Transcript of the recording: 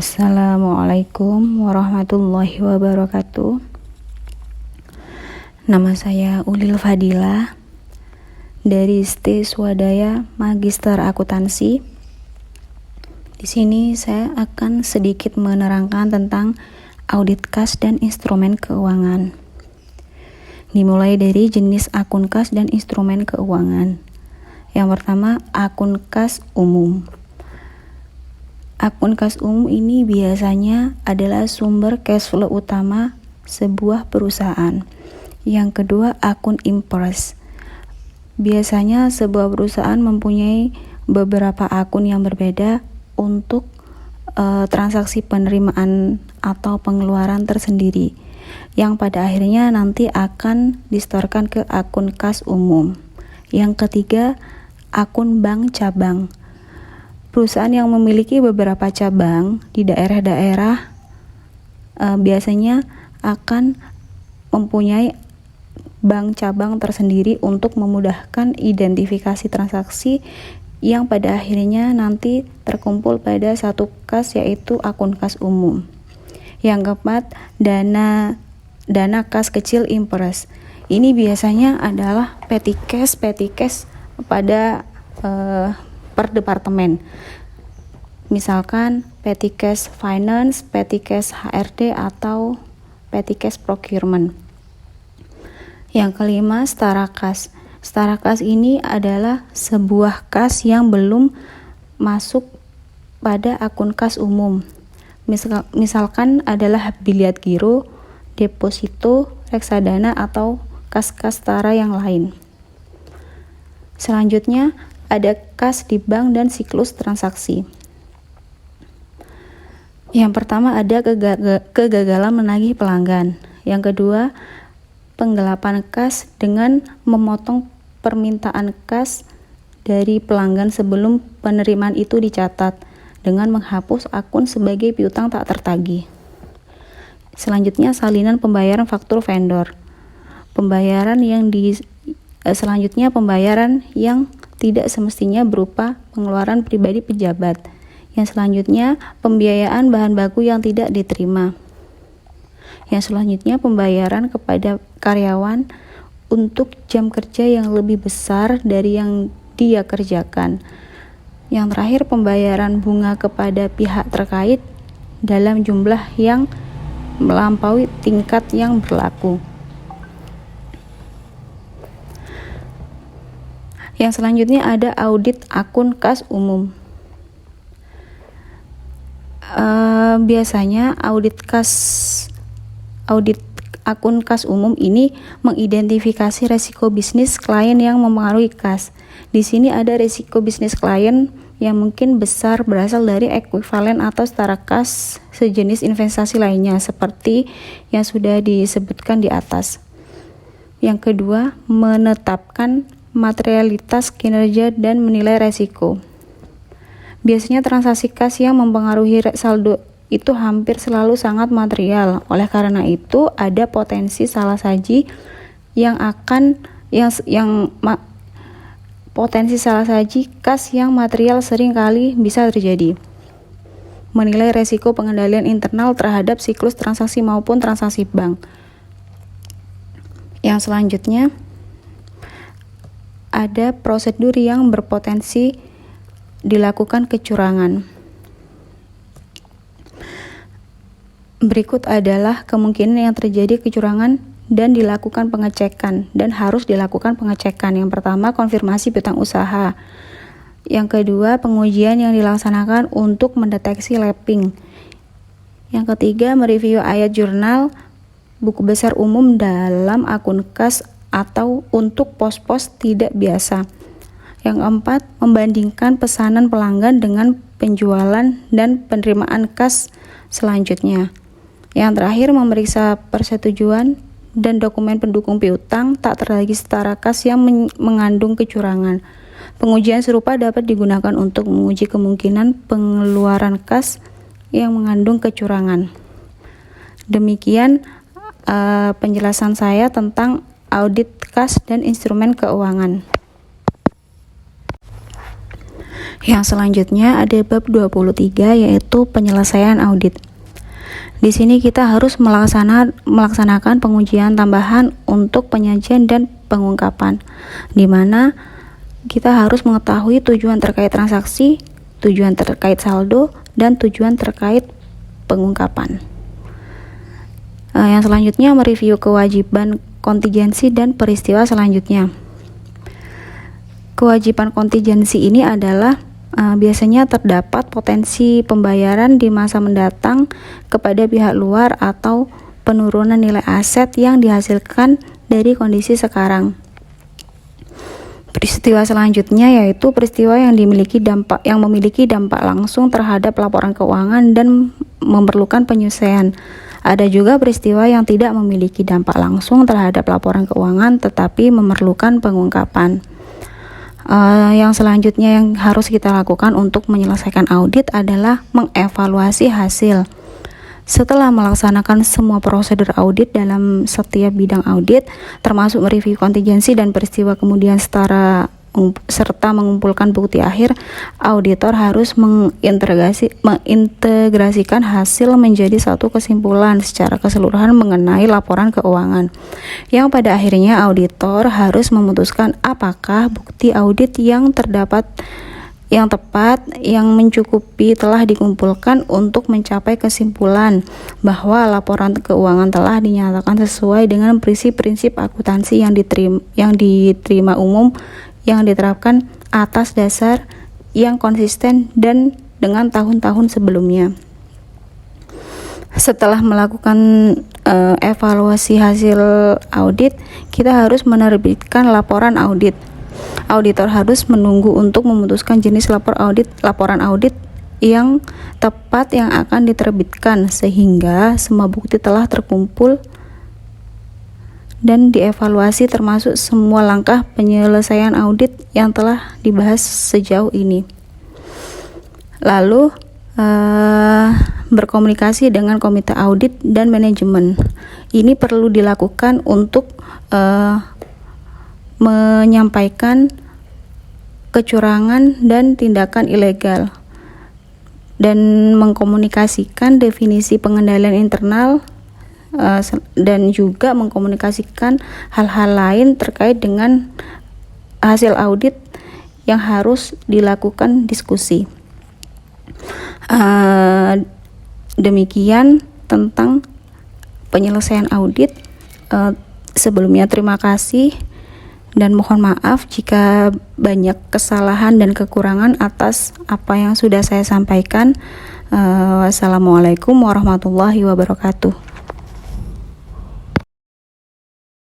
Assalamualaikum warahmatullahi wabarakatuh. Nama saya Ulil Fadilah dari ST Swadaya Magister Akuntansi. Di sini saya akan sedikit menerangkan tentang audit kas dan instrumen keuangan. Dimulai dari jenis akun kas dan instrumen keuangan. Yang pertama, akun kas umum. Akun kas umum ini biasanya adalah sumber cash flow utama sebuah perusahaan. Yang kedua, akun impres. Biasanya sebuah perusahaan mempunyai beberapa akun yang berbeda untuk transaksi penerimaan atau pengeluaran tersendiri, yang pada akhirnya nanti akan disetorkan ke akun kas umum. Yang ketiga, akun bank cabang. Perusahaan yang memiliki beberapa cabang di daerah-daerah biasanya akan mempunyai bank cabang tersendiri untuk memudahkan identifikasi transaksi yang pada akhirnya nanti terkumpul pada satu kas, yaitu akun kas umum. Yang keempat, dana kas kecil impres. Ini biasanya adalah petty cash pada per departemen. Misalkan petty cash finance, petty cash HRD, atau petty cash procurement. Yang kelima, setara kas. Setara kas ini adalah sebuah kas yang belum masuk pada akun kas umum. Misalkan adalah biliat giro, deposito, reksadana, atau kas-kas setara yang lain. Selanjutnya, ada kas di bank dan siklus transaksi. Yang pertama, ada kegagalan menagih pelanggan. Yang kedua, penggelapan kas dengan memotong permintaan kas dari pelanggan sebelum penerimaan itu dicatat dengan menghapus akun sebagai piutang tak tertagih. Selanjutnya, salinan pembayaran faktur vendor. Pembayaran yang tidak semestinya berupa pengeluaran pribadi pejabat. Yang selanjutnya, pembiayaan bahan baku yang tidak diterima. Yang selanjutnya, pembayaran kepada karyawan untuk jam kerja yang lebih besar dari yang dia kerjakan. Yang terakhir, pembayaran bunga kepada pihak terkait dalam jumlah yang melampaui tingkat yang berlaku. Yang selanjutnya ada audit akun kas umum. Biasanya audit akun kas umum ini mengidentifikasi resiko bisnis klien yang mempengaruhi kas. Di sini ada resiko bisnis klien yang mungkin besar berasal dari ekuivalen atau setara kas sejenis investasi lainnya seperti yang sudah disebutkan di atas. Yang kedua, menetapkan materialitas kinerja dan menilai resiko. Biasanya transaksi kas yang mempengaruhi saldo itu hampir selalu sangat material. Oleh karena itu, ada potensi salah saji potensi salah saji kas yang material sering kali bisa terjadi. Menilai resiko pengendalian internal terhadap siklus transaksi maupun transaksi bank. Yang selanjutnya, ada prosedur yang berpotensi dilakukan kecurangan. Berikut adalah kemungkinan yang terjadi kecurangan dan dilakukan pengecekan dan harus dilakukan pengecekan. Yang pertama, konfirmasi piutang usaha. Yang kedua, pengujian yang dilaksanakan untuk mendeteksi lapping. Yang ketiga, mereview ayat jurnal buku besar umum dalam akun kas atau untuk pos-pos tidak biasa. Yang keempat, membandingkan pesanan pelanggan dengan penjualan dan penerimaan kas selanjutnya. Yang terakhir, memeriksa persetujuan dan dokumen pendukung piutang tak tertagih setara kas yang mengandung kecurangan. Pengujian serupa dapat digunakan untuk menguji kemungkinan pengeluaran kas yang mengandung kecurangan. Demikian penjelasan saya tentang audit kas dan instrumen keuangan. Yang selanjutnya ada bab 23, yaitu penyelesaian audit. Di sini kita harus melaksanakan pengujian tambahan untuk penyajian dan pengungkapan, di mana kita harus mengetahui tujuan terkait transaksi, tujuan terkait saldo, dan tujuan terkait pengungkapan. Yang selanjutnya mereview kewajiban kontingensi dan peristiwa selanjutnya. Kewajiban kontingensi ini adalah biasanya terdapat potensi pembayaran di masa mendatang kepada pihak luar atau penurunan nilai aset yang dihasilkan dari kondisi sekarang. Peristiwa selanjutnya yaitu peristiwa yang memiliki dampak langsung terhadap laporan keuangan dan memerlukan penyelesaian. Ada juga peristiwa yang tidak memiliki dampak langsung terhadap laporan keuangan tetapi memerlukan pengungkapan. Yang selanjutnya yang harus kita lakukan untuk menyelesaikan audit adalah mengevaluasi hasil. Setelah melaksanakan semua prosedur audit dalam setiap bidang audit, termasuk mereview kontingensi dan peristiwa, kemudian serta mengumpulkan bukti akhir, auditor harus mengintegrasikan hasil menjadi satu kesimpulan secara keseluruhan mengenai laporan keuangan, yang pada akhirnya auditor harus memutuskan apakah bukti audit yang tepat yang mencukupi telah dikumpulkan untuk mencapai kesimpulan bahwa laporan keuangan telah dinyatakan sesuai dengan prinsip-prinsip akuntansi yang diterima umum yang diterapkan atas dasar yang konsisten dan dengan tahun-tahun sebelumnya. Setelah melakukan evaluasi hasil audit, kita harus menerbitkan laporan audit. Auditor harus menunggu untuk memutuskan jenis laporan audit yang tepat yang akan diterbitkan sehingga semua bukti telah terkumpul dan dievaluasi, termasuk semua langkah penyelesaian audit yang telah dibahas sejauh ini. Lalu berkomunikasi dengan komite audit dan manajemen. Ini perlu dilakukan untuk menyampaikan kecurangan dan tindakan ilegal, dan mengkomunikasikan definisi pengendalian internal, dan juga mengkomunikasikan hal-hal lain terkait dengan hasil audit yang harus dilakukan diskusi. Demikian tentang penyelesaian audit. Sebelumnya terima kasih dan mohon maaf jika banyak kesalahan dan kekurangan atas apa yang sudah saya sampaikan. Wassalamualaikum warahmatullahi wabarakatuh.